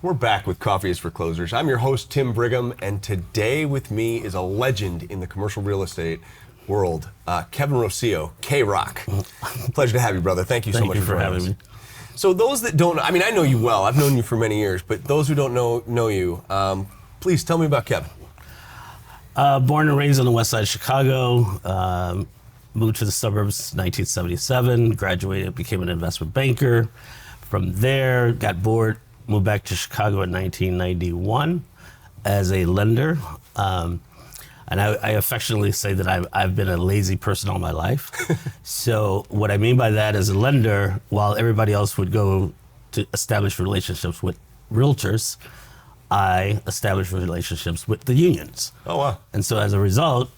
We're back with Coffee is for Closers. I'm your host, Tim Brigham, and today with me is a legend in the commercial real estate world, Kevin Rocio, K-Rock. Pleasure to have you, brother. Thank you so much for having me. So those that don't, I mean, I know you well. I've known you for many years, but those who don't know you, please tell me about Kevin. Born and raised on the west side of Chicago, moved to the suburbs in 1977, graduated, became an investment banker. From there, got bored, moved back to Chicago in 1991 as a lender. And I affectionately say that I've been a lazy person all my life. So what I mean by that as a lender, while everybody else would go to establish relationships with realtors, I established relationships with the unions. Oh, wow. And so as a result,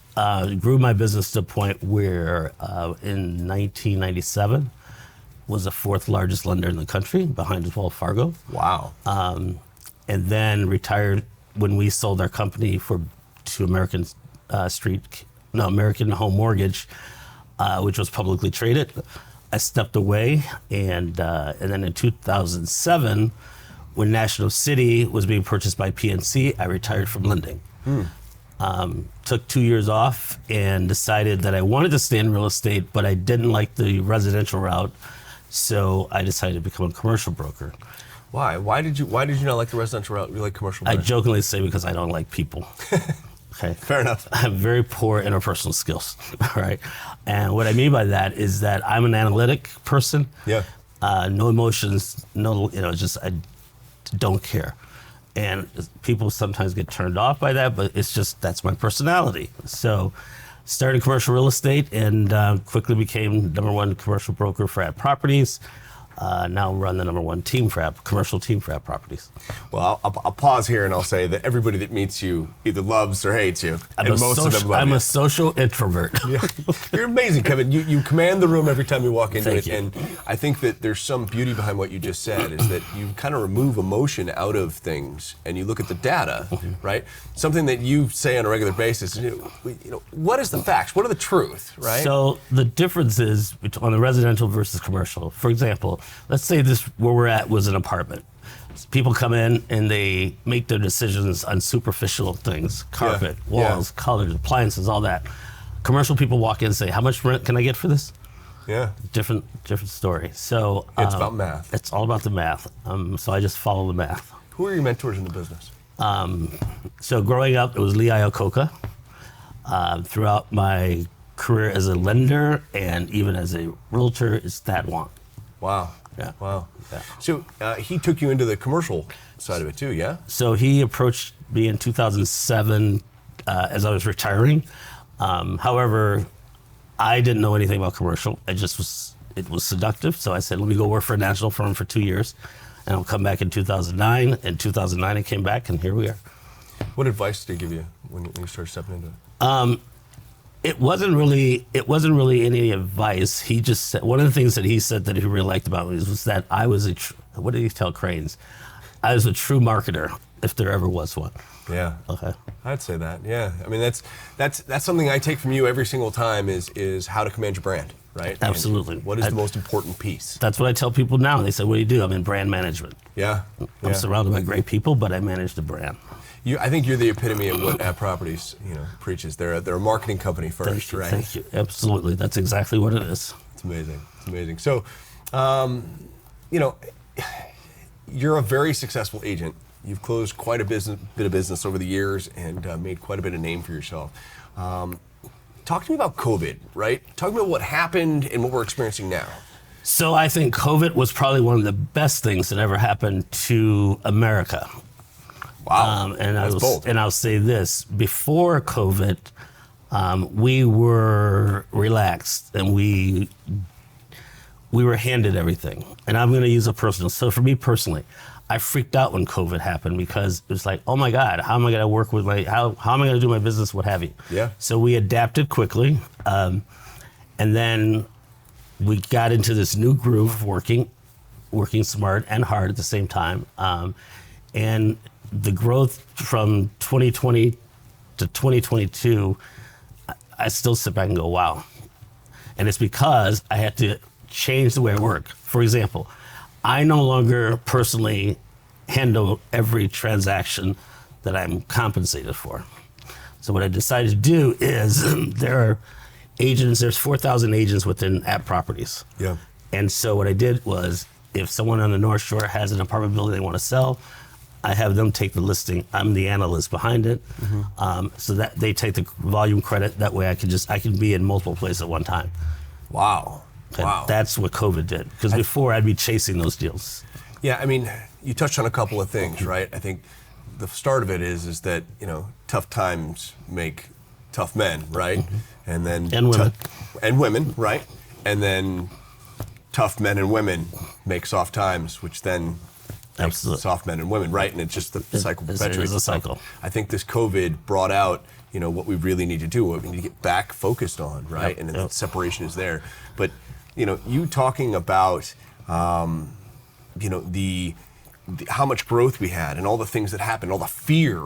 grew my business to a point where in 1997, was the fourth largest lender in the country behind Wells Fargo. Wow. And then retired when we sold our company to American Home Mortgage, which was publicly traded. I stepped away, and then in 2007, when National City was being purchased by PNC, I retired from lending. Took 2 years off and decided that I wanted to stay in real estate, but I didn't like the residential route. So I decided to become a commercial broker. Why? Why did you not like the residential route? You like commercial? I jokingly say because I don't like people. Okay. Fair enough. I have very poor interpersonal skills. All right. And what I mean by that is that I'm an analytic person. Yeah. No emotions. No, just I don't care. And people sometimes get turned off by that, but it's just that's my personality. So. Started commercial real estate and quickly became #1 commercial broker for ad properties. Now run the #1 team for commercial team for ad properties. Well, I'll pause here and I'll say that everybody that meets you either loves or hates you. I'm of them love I'm you. a social introvert. Yeah. You're amazing, Kevin. You command the room every time you walk into Thank it. you. And I think that there's some beauty behind what you just said, is that you kind of remove emotion out of things and you look at the data, right? Something that you say on a regular basis, what is the facts? What are the truth, right? So the difference is on the residential versus commercial. For example, let's say this where we're at was an apartment. People come in and they make their decisions on superficial things, carpet, walls, colors, appliances, all that. Commercial people walk in and say, how much rent can I get for this? Yeah. Different story. So it's about math. It's all about the math. So I just follow the math. Who are your mentors in the business? So growing up, it was Lee Iacocca. Throughout my career as a lender and even as a realtor, it's Thad Wong. Wow. Yeah. Wow. Yeah. So he took you into the commercial side of it too, yeah? So he approached me in 2007 as I was retiring. However, I didn't know anything about commercial. It was seductive. So I said, let me go work for a national firm for 2 years and I'll come back in 2009. In 2009, I came back and here we are. What advice did he give you when you started stepping into it? It wasn't really any advice. He just said, one of the things that he said that he really liked about me was that I was what did he tell Cranes? I was a true marketer, if there ever was one. Yeah. Okay. I'd say that. Yeah. I mean, that's something I take from you every single time is how to command your brand, right? Absolutely. And what is the most important piece? That's what I tell people now. They say, what do you do? I'm in brand management. Yeah. I'm surrounded by great people, but I manage the brand. I think you're the epitome of what Ad Properties, preaches. They're a marketing company first, right? Thank you. Absolutely. That's exactly what it is. It's amazing. It's amazing. So, you're a very successful agent. You've closed quite a bit of business over the years and made quite a bit of name for yourself. Talk to me about COVID, right? Talk to me about what happened and what we're experiencing now. So I think COVID was probably one of the best things that ever happened to America. Wow, that's bold. And I'll say this, before COVID, we were relaxed and we were handed everything. And I'm gonna use a personal, so for me personally, I freaked out when COVID happened because it was like, oh my God, how am I gonna work with how am I gonna do my business, what have you? Yeah. So we adapted quickly. And then we got into this new groove of working smart and hard at the same time. And the growth from 2020 to 2022, I still sit back and go, wow. And it's because I had to change the way I work. For example, I no longer personally handle every transaction that I'm compensated for. So what I decided to do is there's 4,000 agents within app properties. Yeah. And so what I did was, if someone on the North Shore has an apartment building they want to sell, I have them take the listing. I'm the analyst behind it. So that they take the volume credit. That way I can be in multiple places at one time. Wow. Okay? Wow. That's what COVID did. Because before I'd be chasing those deals. Yeah, I mean, you touched on a couple of things, right? I think the start of it is that, tough times make tough men, right? And then And women. and women, right? And then tough men and women make soft times, which then makes Absolutely. soft men and women, right? And it's just the cycle perpetuates. It is a itself. cycle. I think this COVID brought out, what we really need to do, what we need to get back focused on, right? And then that separation is there. But, you talking about, the how much growth we had and all the things that happened, all the fear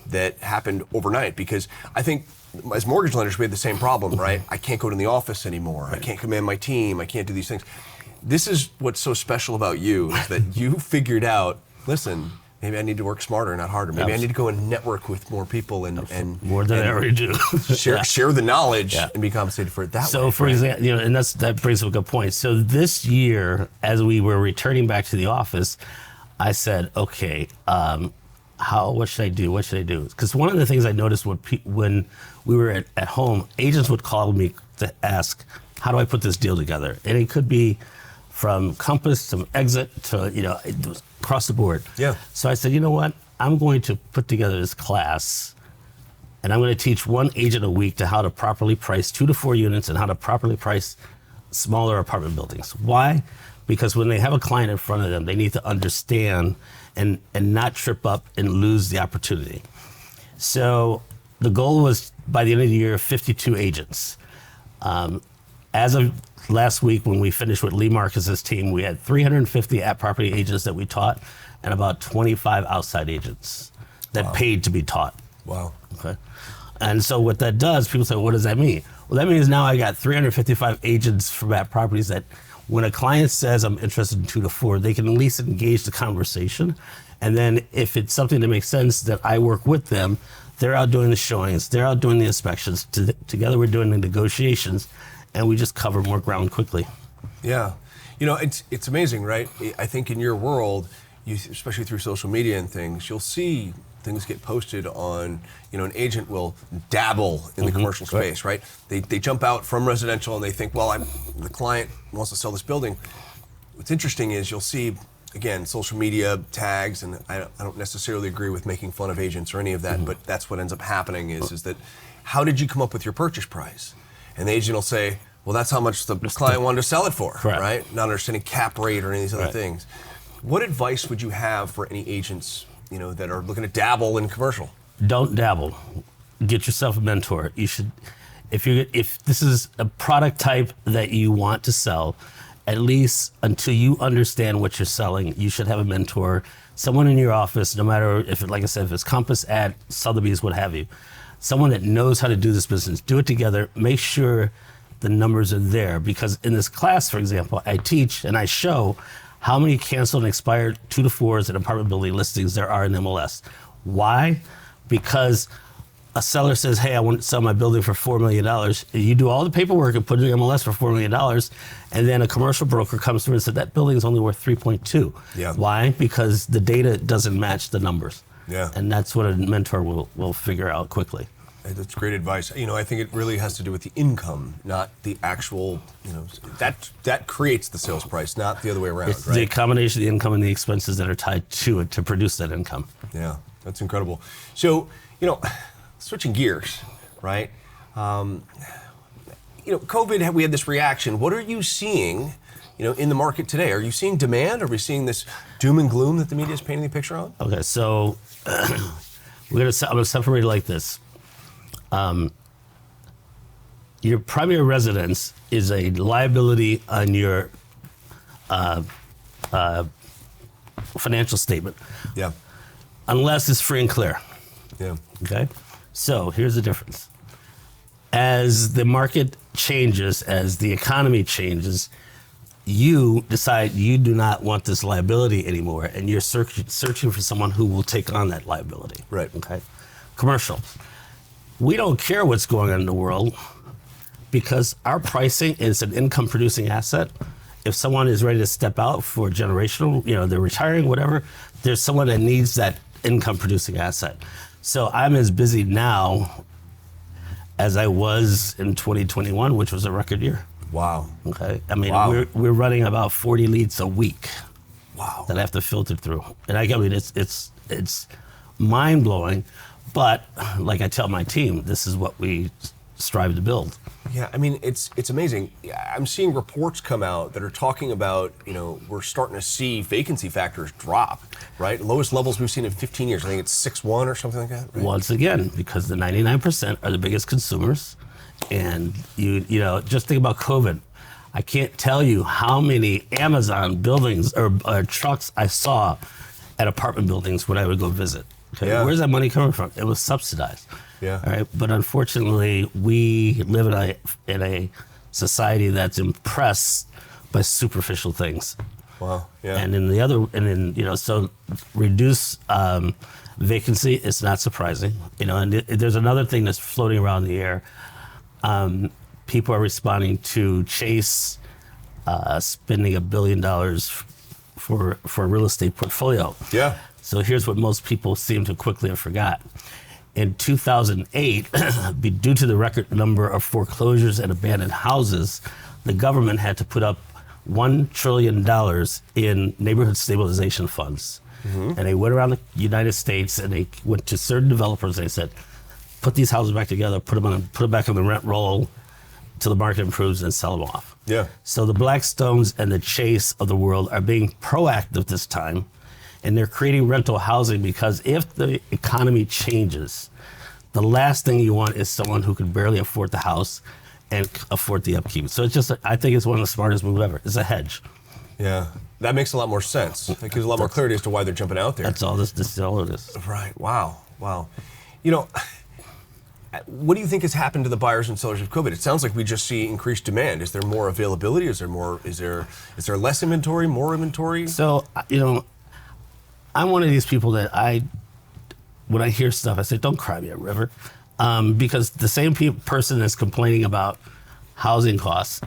that happened overnight. Because I think as mortgage lenders, we had the same problem, right? I can't go to the office anymore. I can't command my team. I can't do these things. This is what's so special about you, is that you figured out, listen, maybe I need to work smarter, not harder. Maybe I need to go and network with more people and More than I already do. share the knowledge and be compensated for it that way. So, for example, and that brings up a good point. So this year, as we were returning back to the office, I said, okay, what should I do? What should I do? Because one of the things I noticed when we were at home, agents would call me to ask, how do I put this deal together? And it could be from Compass to Exit to, it was across the board. Yeah. So I said, you know what? I'm going to put together this class, and I'm going to teach one agent a week to how to properly price 2 to 4 units and how to properly price smaller apartment buildings. Why? Because when they have a client in front of them, they need to understand and not trip up and lose the opportunity. So the goal was, by the end of the year, 52 agents. As of last week, when we finished with Lee Marcus's team, we had 350 app property agents that we taught and about 25 outside agents that paid to be taught. Wow. Okay. And so what that does, people say, what does that mean? Well, that means now I got 355 agents from app properties that when a client says I'm interested in 2 to 4, they can at least engage the conversation. And then if it's something that makes sense that I work with them, they're out doing the showings, they're out doing the inspections. Together we're doing the negotiations, and we just cover more ground quickly. Yeah. It's amazing, right? I think in your world, especially through social media and things, you'll see things get posted on, an agent will dabble in the commercial space, right? They jump out from residential and they think, well, the client wants to sell this building. What's interesting is you'll see, again, social media tags, and I don't necessarily agree with making fun of agents or any of that, but that's what ends up happening is that, how did you come up with your purchase price? And the agent will say, well, that's how much the client wanted to sell it for, right? Not understanding cap rate or any of these other things. What advice would you have for any agents, that are looking to dabble in commercial? Don't dabble. Get yourself a mentor. You should, if this is a product type that you want to sell, at least until you understand what you're selling, you should have a mentor, someone in your office, no matter if, like I said, if it's Compass, Ad, Sotheby's, what have you, someone that knows how to do this business. Do it together. Make sure the numbers are there, because in this class, for example, I teach and I show how many canceled and expired 2 to 4s and apartment building listings there are in MLS. Why? Because a seller says, hey, I want to sell my building for $4 million. You do all the paperwork and put it in MLS for $4 million. And then a commercial broker comes through and said, that building is only worth 3.2. Yeah. Why? Because the data doesn't match the numbers. Yeah. And that's what a mentor will figure out quickly. That's great advice. I think it really has to do with the income, not the actual, that creates the sales price, not the other way around, It's right? the combination of the income and the expenses that are tied to it to produce that income. Yeah, that's incredible. So, switching gears, right? COVID, we had this reaction. What are you seeing, in the market today? Are you seeing demand? Are we seeing this doom and gloom that the media is painting the picture on? Okay, so I'm going to separate it like this. Your primary residence is a liability on your financial statement. Yeah. Unless it's free and clear. Yeah. Okay? So here's the difference. As the market changes, as the economy changes, you decide you do not want this liability anymore, and you're searching for someone who will take on that liability. Right. Okay. Commercial. We don't care what's going on in the world because our pricing is an income producing asset. If someone is ready to step out for generational, they're retiring, whatever, there's someone that needs that income producing asset. So I'm as busy now as I was in 2021, which was a record year. Wow. Okay. I mean, Wow. we're running about 40 leads a week. Wow. That I have to filter through. And it's mind blowing, but like I tell my team, this is what we strive to build. Yeah, I mean, it's amazing. I'm seeing reports come out that are talking about, we're starting to see vacancy factors drop, right? Lowest levels we've seen in 15 years. I think it's 6.1 or something like that. Right? Once again, because the 99% are the biggest consumers. And just think about COVID. I can't tell you how many Amazon buildings or trucks I saw at apartment buildings when I would go visit. Okay, Yeah. Where's that money coming from? It was subsidized. Yeah. All right. But unfortunately, we live in a society that's impressed by superficial things. Wow. Yeah. And so reduce vacancy is not surprising. And there's another thing that's floating around the air. People are responding to Chase spending $1 billion for a real estate portfolio. Yeah. So here's what most people seem to quickly have forgot. In 2008, due to the record number of foreclosures and abandoned houses, the government had to put up $1 trillion in neighborhood stabilization funds. Mm-hmm. And they went around the United States and they went to certain developers and they said, put these houses back together, put them back on the rent roll till the market improves and sell them off. Yeah. So the Blackstones and the Chase of the world are being proactive this time, and they're creating rental housing because if the economy changes, the last thing you want is someone who can barely afford the house and afford the upkeep. So I think it's one of the smartest moves ever. It's a hedge. Yeah. That makes a lot more sense. It gives a lot more clarity as to why they're jumping out there. That's all this is all it is. Right. Wow. What do you think has happened to the buyers and sellers of COVID? It sounds like we just see increased demand. Is there more availability? Is there less inventory, more inventory? So, I'm one of these people that when I hear stuff, I say, don't cry me a river. Because the same person that's complaining about housing costs,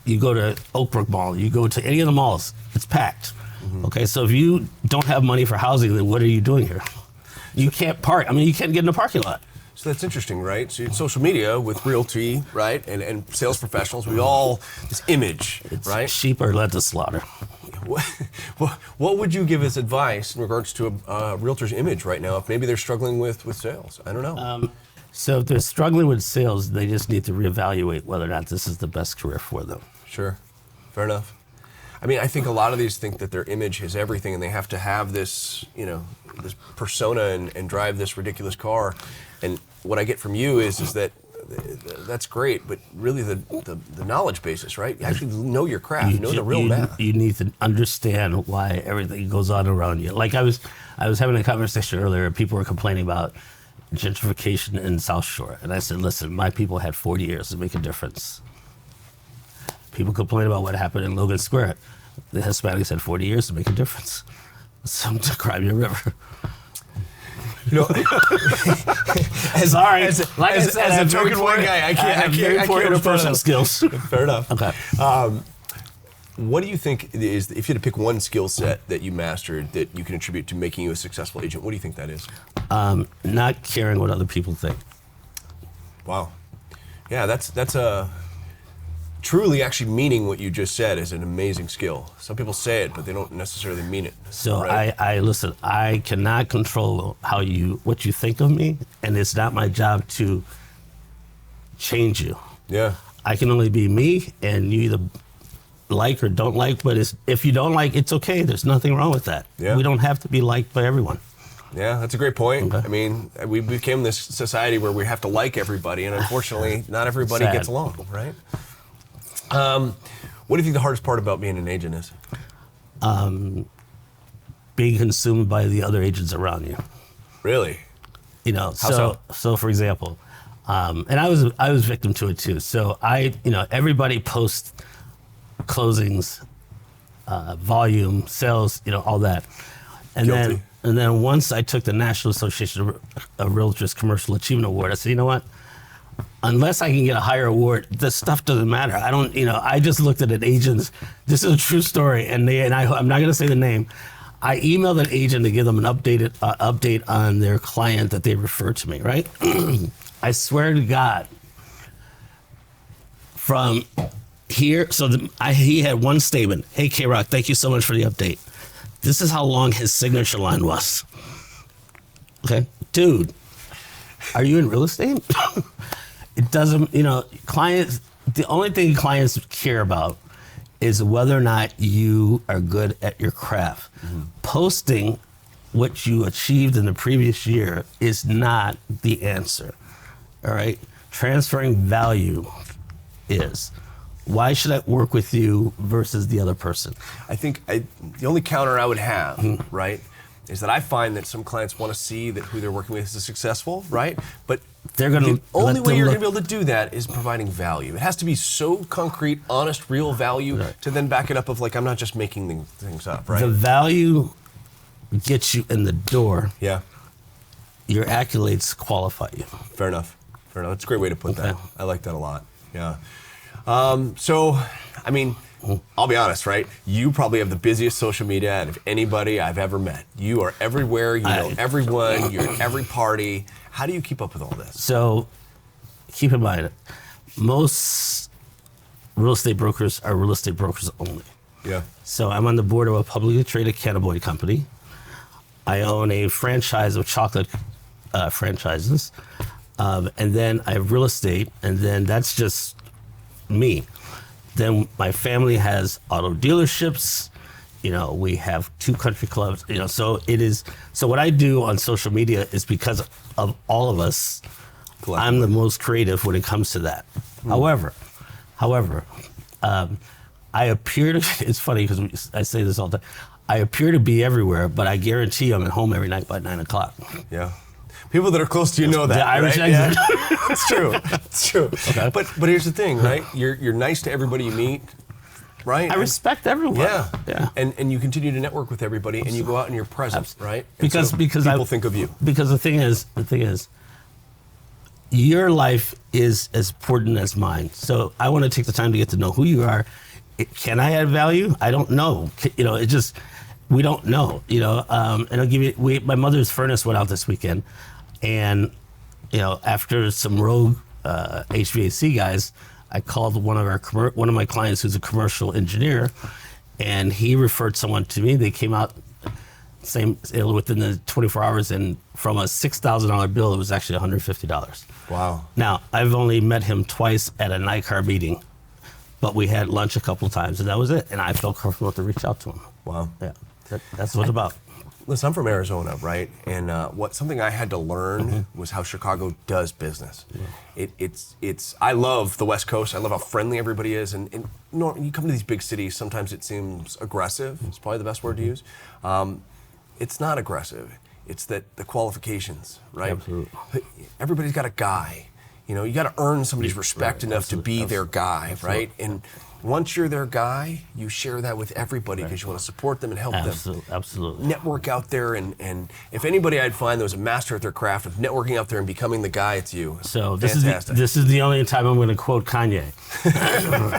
you go to Oak Brook Mall, you go to any of the malls, it's packed. Mm-hmm. Okay, so if you don't have money for housing, then what are you doing here? You can't park. You can't get in the parking lot. So that's interesting, right? So social media with realty, right, and sales professionals, we all, this image, right? Sheep are led to slaughter. What would you give as advice in regards to a realtor's image right now if maybe they're struggling with sales? I don't know. So if they're struggling with sales, they just need to reevaluate whether or not this is the best career for them. Sure. Fair enough. I think a lot of these think that their image is everything and they have to have this, this persona and drive this ridiculous car. And what I get from you is that that's great, but really the knowledge basis, right? You actually know your craft, know the real math. You need to understand why everything goes on around you. Like I was having a conversation earlier, people were complaining about gentrification in South Shore. And I said, listen, my people had 40 years to make a difference. People complain about what happened in Logan Square. The Hispanics had 40 years to make a difference. Some to cry me a river. As a token white guy, I can't interpersonal skills. Fair enough. Okay. What do you think is, if you had to pick one skill set that you mastered that you can attribute to making you a successful agent, what do you think that is? Not caring what other people think. Wow. Yeah, that's a truly actually meaning what you just said is an amazing skill. Some people say it, but they don't necessarily mean it. So right? I listen, I cannot control what you think of me, and it's not my job to change you. Yeah. I can only be me, and you either like or don't like, but if you don't like, it's okay. There's nothing wrong with that. Yeah. We don't have to be liked by everyone. Yeah, that's a great point. Okay. We became this society where we have to like everybody, and unfortunately, not everybody Sad. gets along, right? What do you think the hardest part about being an agent is? Being consumed by the other agents around you. Really? How so? So for example, and I was victim to it too. So everybody posts closings, volume, sales, all that. And Guilty. then once I took the National Association of Realtors Commercial Achievement Award, I said, you know what? Unless I can get a higher award, this stuff doesn't matter. I don't, I just looked at an agent's. This is a true story, I'm not going to say the name. I emailed an agent to give them an update on their client that they referred to me, right? I swear to God, from here, he had one statement. Hey, K-Rock, thank you so much for the update. This is how long his signature line was. Okay, dude, are you in real estate? It doesn't, clients, the only thing clients care about is whether or not you are good at your craft. Mm-hmm. Posting what you achieved in the previous year is not the answer, all right? Transferring value is. Why should I work with you versus the other person? I think the only counter I would have, right, is that I find that some clients want to see that who they're working with is successful, right? But they're going to the only way you're going to be able to do that is providing value. It has to be so concrete, honest, real value to then back it up of I'm not just making things up, right? The value gets you in the door. Yeah. Your accolades qualify you. Fair enough. That's a great way to put that. I like that a lot. Yeah. So, I mean, I'll be honest, right? You probably have the busiest social media out of anybody I've ever met. You are everywhere. You know everyone. You're at every party. How do you keep up with all this? So, keep in mind, most real estate brokers are real estate brokers only. Yeah. So, I'm on the board of a publicly traded cannabis company. I own a franchise of chocolate franchises. And then I have real estate, and then that's just me. Then my family has auto dealerships. We have 2 country clubs. So it is. So what I do on social media is because of all of us. I'm the most creative when it comes to that. However, I appear to. It's funny because I say this all the time. I appear to be everywhere, but I guarantee you I'm at home every night by 9:00. Yeah. People that are close to you know that. The Irish right? exit. Yeah. It's true. It's true. Okay. But here's the thing, right? You're nice to everybody you meet, right? I respect everyone. Yeah. And you continue to network with everybody, and you go out and you're present, right? And Because people think of you. Because the thing is, your life is as important as mine. So I want to take the time to get to know who you are. Can I add value? I don't know. We don't know. And I'll give you. My mother's furnace went out this weekend. And, after some rogue HVAC guys, I called one of my clients who's a commercial engineer, and he referred someone to me. They came out within the 24 hours, and from a $6,000 bill, it was actually $150. Wow. Now, I've only met him twice at a NICAR meeting, but we had lunch a couple times, and that was it. And I felt comfortable to reach out to him. Wow. Yeah, that's what it's about. Listen, I'm from Arizona, right? And something I had to learn was how Chicago does business. Yeah. I love the West Coast. I love how friendly everybody is. And you come to these big cities, sometimes it seems aggressive. It's probably the best word to use. It's not aggressive. It's that the qualifications, right? Absolutely. Everybody's got a guy. You got to earn somebody's respect enough to be their guy, right? And once you're their guy, you share that with everybody because you want to support them and help them. Absolutely. Network out there, and if anybody I'd find that was a master at their craft of networking out there and becoming the guy, it's you. So this is the only time I'm going to quote Kanye.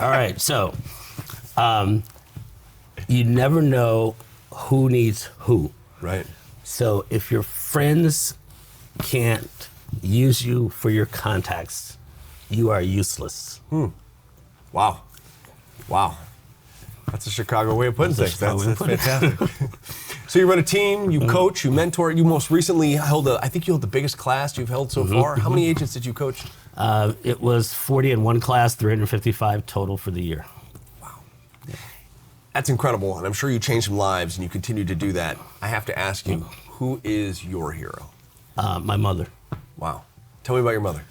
All right, so you never know who needs who. Right. So if your friends can't use you for your contacts, you are useless. Wow. That's a Chicago way of putting things. That's fantastic. So you run a team, you coach, you mentor. You most recently held the biggest class you've held so far. How many agents did you coach? It was 40 in one class, 355 total for the year. Wow. Yeah. That's incredible, and I'm sure you changed some lives, and you continue to do that. I have to ask you, who is your hero? My mother. Wow. Tell me about your mother.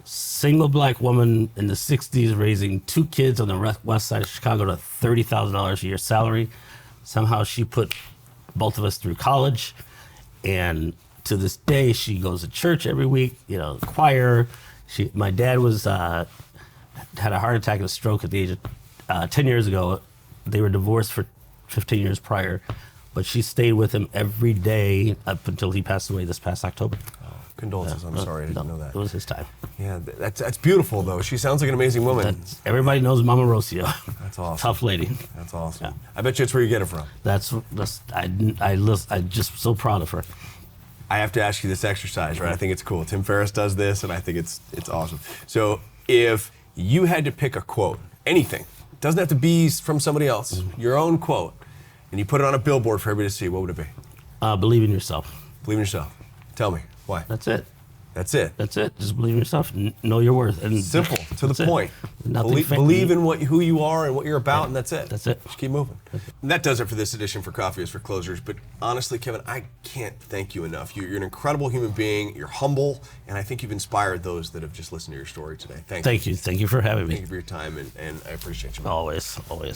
Single black woman in the 60s raising 2 kids on the west side of Chicago to $30,000 a year salary. Somehow she put both of us through college. And to this day, she goes to church every week, choir. My dad had a heart attack and a stroke at the age of 10 years ago. They were divorced for 15 years prior, but she stayed with him every day up until he passed away this past October. Condolences. I'm sorry, I didn't know that. It was his time. Yeah, that's beautiful though. She sounds like an amazing woman. Everybody knows Mama Rocio. That's awesome. Tough lady. That's awesome. Yeah. I bet you it's where you get it from. I'm just so proud of her. I have to ask you this exercise, right? I think it's cool. Tim Ferriss does this, and I think it's awesome. So if you had to pick a quote, anything, doesn't have to be from somebody else, your own quote, and you put it on a billboard for everybody to see, what would it be? Believe in yourself. Believe in yourself. Tell me, why? That's it. That's it. That's it. Just believe in yourself. Know your worth. And Simple, to the point. Nothing Believe in who you are and what you're about, and that's it. That's it. Just keep moving. And that does it for this edition for Coffee is for Closers. But honestly, Kevin, I can't thank you enough. You're an incredible human being. You're humble, and I think you've inspired those that have just listened to your story today. Thank you. Thank you. Thank you for having me. Thank you for your time, and I appreciate you. Always, always.